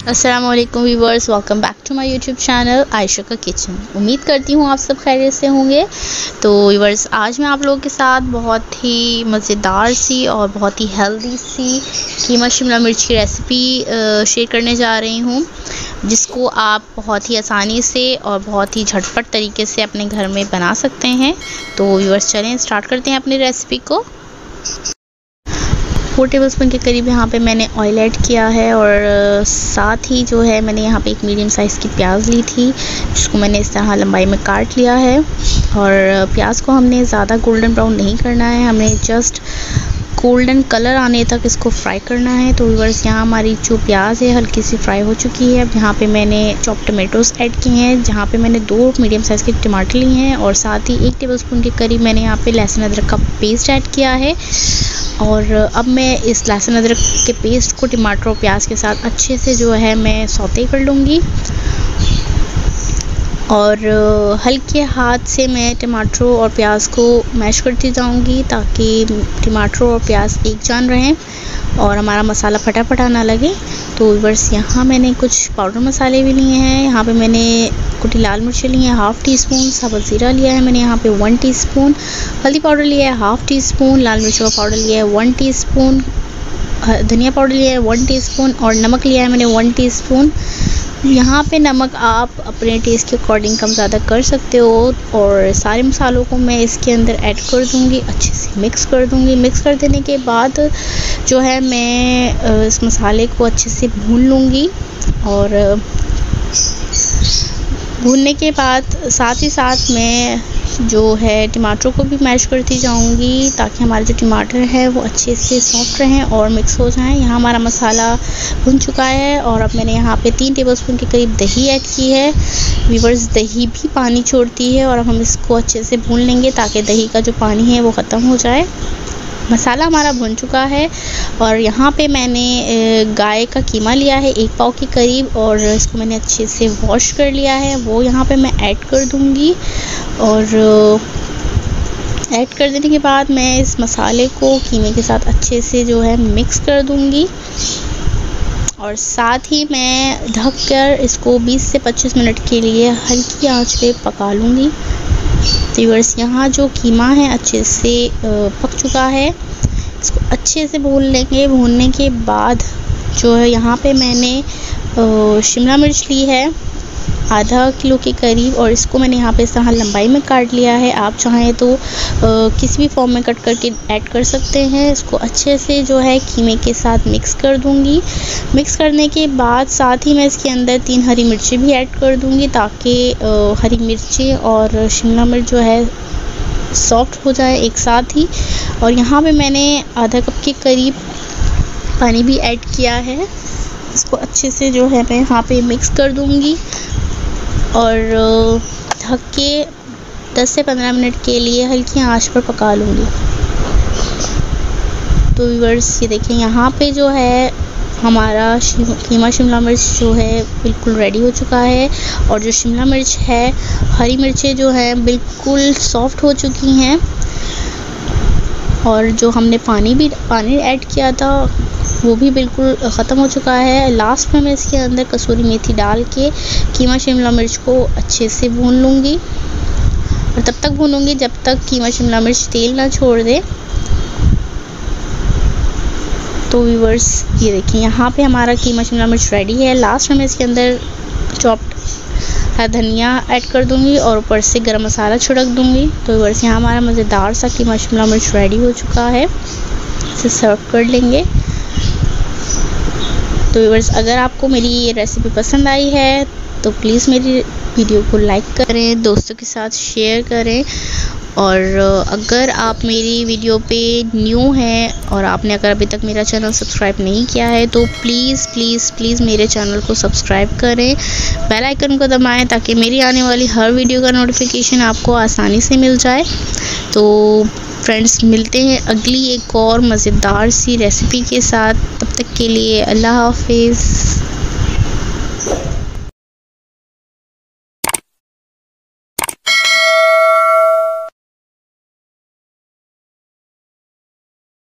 अस्सलामुअलैकुम viewers, welcome back to my YouTube channel Ayesha का kitchen. उम्मीद करती हूँ आप सब खैरियत से होंगे। तो व्यूवर्स, आज मैं आप लोगों के साथ बहुत ही मज़ेदार सी और बहुत ही हेल्दी सी कीमा शिमला मिर्च की रेसिपी शेयर करने जा रही हूँ, जिसको आप बहुत ही आसानी से और बहुत ही झटपट तरीके से अपने घर में बना सकते हैं। तो व्यूवर्स, चलें स्टार्ट करते हैं अपनी रेसिपी को। 4 टेबलस्पून के करीब यहाँ पे मैंने ऑयल ऐड किया है और साथ ही जो है मैंने यहाँ पे एक मीडियम साइज़ की प्याज ली थी, जिसको मैंने इस तरह लंबाई में काट लिया है। और प्याज को हमने ज़्यादा गोल्डन ब्राउन नहीं करना है, हमें जस्ट गोल्डन कलर आने तक इसको फ्राई करना है। तो व्यूअर्स, यहाँ हमारी जो प्याज है हल्की सी फ्राई हो चुकी है। अब यहाँ पे मैंने चॉप टमेटोज़ ऐड किए हैं, जहाँ पे मैंने 2 मीडियम साइज़ के टमाटर लिए हैं और साथ ही 1 टेबलस्पून के करीब मैंने यहाँ पे लहसुन अदरक का पेस्ट ऐड किया है। और अब मैं इस लहसुन अदरक के पेस्ट को टमाटर और प्याज के साथ अच्छे से जो है मैं सौते कर लूँगी और हल्के हाथ से मैं टमाटरों और प्याज को मैश करती जाऊंगी, ताकि टमाटरों और प्याज एक जान रहें और हमारा मसाला फटा ना लगे। तो व्यूअर्स, यहाँ मैंने कुछ पाउडर मसाले भी लिए हैं। यहाँ पे मैंने कुटी लाल मिर्चें ली हैं ½ टीस्पून, साबुत ज़ीरा लिया है मैंने यहाँ पे 1 टीस्पून, हल्दी पाउडर लिया है ½ टीस्पून, लाल मिर्चों का पाउडर लिया है 1 टीस्पून, धनिया पाउडर लिया है 1 टीस्पून और नमक लिया है मैंने 1 टीस्पून। यहाँ पे नमक आप अपने टेस्ट के अकॉर्डिंग कम ज़्यादा कर सकते हो। और सारे मसालों को मैं इसके अंदर ऐड कर दूँगी, अच्छे से मिक्स कर दूँगी। मिक्स कर देने के बाद जो है मैं इस मसाले को अच्छे से भून लूँगी और भूनने के बाद साथ ही साथ मैं जो है टमाटरों को भी मैश करती जाऊंगी, ताकि हमारे जो टमाटर है वो अच्छे से सॉफ्ट रहें और मिक्स हो जाएं। यहाँ हमारा मसाला भुन चुका है और अब मैंने यहाँ पे 3 टेबलस्पून के करीब दही ऐड की है। व्यूअर्स, दही भी पानी छोड़ती है और अब हम इसको अच्छे से भून लेंगे, ताकि दही का जो पानी है वो ख़त्म हो जाए। मसाला हमारा भुन चुका है और यहाँ पे मैंने गाय का कीमा लिया है 1 पाव के करीब और इसको मैंने अच्छे से वॉश कर लिया है, वो यहाँ पे मैं ऐड कर दूँगी। और ऐड कर देने के बाद मैं इस मसाले को कीमे के साथ अच्छे से जो है मिक्स कर दूँगी और साथ ही मैं ढककर इसको 20 से 25 मिनट के लिए हल्की आंच पे पका लूँगी। तो व्यूअर्स, यहाँ जो कीमा है अच्छे से पक चुका है, इसको अच्छे से भून लेंगे। भूनने के बाद जो है यहाँ पे मैंने शिमला मिर्च ली है ½ किलो के करीब और इसको मैंने यहाँ पे इस तरह लंबाई में काट लिया है। आप चाहें तो किसी भी फॉर्म में कट करके ऐड कर सकते हैं। इसको अच्छे से जो है कीमे के साथ मिक्स कर दूँगी। मिक्स करने के बाद साथ ही मैं इसके अंदर 3 हरी मिर्चें भी ऐड कर दूँगी, ताकि हरी मिर्चें और शिमला मिर्च जो है सॉफ्ट हो जाए एक साथ ही। और यहाँ पे मैंने ½ कप के करीब पानी भी ऐड किया है। इसको अच्छे से जो है मैं यहाँ पे मिक्स कर दूँगी और ढक के 10 से 15 मिनट के लिए हल्की आंच पर पका लूँगी। तो व्यूअर्स, ये देखें, यहाँ पे जो है हमारा कीमा शिमला मिर्च जो है बिल्कुल रेडी हो चुका है और जो शिमला मिर्च है, हरी मिर्चें जो हैं बिल्कुल सॉफ्ट हो चुकी हैं और जो हमने पानी ऐड किया था वो भी बिल्कुल ख़त्म हो चुका है। लास्ट में मैं इसके अंदर कसूरी मेथी डाल के कीमा शिमला मिर्च को अच्छे से भून लूँगी और तब तक भूनूँगी जब तक कीमा शिमला मिर्च तेल ना छोड़ दे। तो व्यूअर्स, ये देखिए, यहाँ पे हमारा कीमा शिमला मिर्च रेडी है। लास्ट में मैं इसके अंदर चॉप्ड धनिया ऐड कर दूँगी और ऊपर से गरम मसाला छिड़क दूँगी। तो व्यूअर्स, यहाँ हमारा मज़ेदार सा कीमा शिमला मिर्च रेडी हो चुका है। इसे सर्व कर लेंगे। तो व्यूअर्स, अगर आपको मेरी ये रेसिपी पसंद आई है तो प्लीज़ मेरी वीडियो को लाइक करें, दोस्तों के साथ शेयर करें और अगर आप मेरी वीडियो पे न्यू हैं और आपने अगर अभी तक मेरा चैनल सब्सक्राइब नहीं किया है तो प्लीज़ मेरे चैनल को सब्सक्राइब करें, बेल आइकन को दबाएं, ताकि मेरी आने वाली हर वीडियो का नोटिफिकेशन आपको आसानी से मिल जाए। तो फ्रेंड्स, मिलते हैं अगली एक और मज़ेदार सी रेसिपी के साथ। तब तक के लिए अल्लाह हाफिज़।